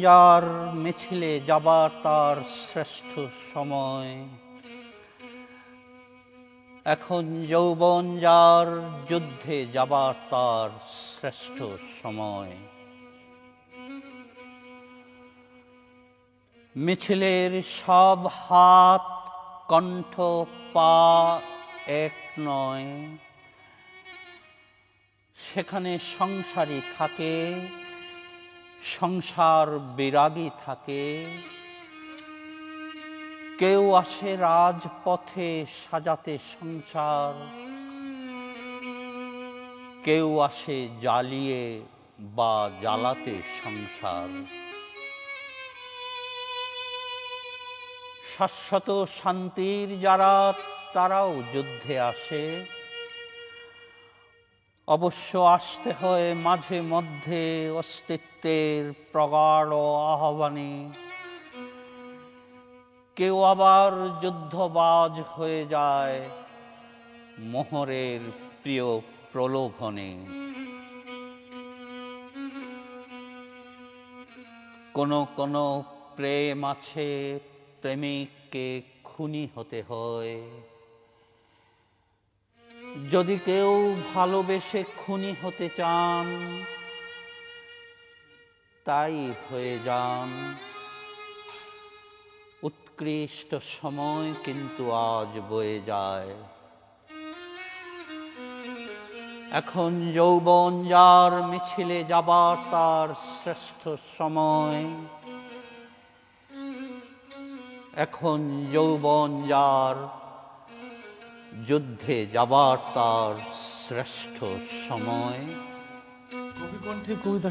যার মিছিলে যাবার তার শ্রেষ্ঠ সময়, এখন যৌবন যার যুদ্ধে যাবার তার শ্রেষ্ঠ সময়। মিছিলের সব হাত কণ্ঠ পা এক নয়, সেখানে সংসারী থাকে, সংসার বিরাগী থাকে। কেউ আসে রাজপথে সাজাতে সংসার, কেউ আসে জ্বালিয়ে বা জ্বালাতে সংসার। শাশ্বত শান্তির যারা, তারাও যুদ্ধে আসে। অবশ্য আসতে হয় মাঝে মধ্যে অস্তিত্বের প্রগাঢ় আহ্বানে। কেউ আবার যুদ্ধবাজ হয়ে যায় মোহরের প্রিয় প্রলোভনে। কোন প্রেম আছে, প্রেমিককে খুনি হতে হয়। যদি কেউ ভালোবেসে খুনি হতে চান, তাই হয়ে যান। উৎকৃষ্ট সময় কিন্তু আজ বয়ে যায়। এখন যৌবন যার মিছিলে যাবার তার শ্রেষ্ঠ সময়, এখন যৌবন যার যুদ্ধে যাবার তার শ্রেষ্ঠ সময়। কবি কণ্ঠে কবিতা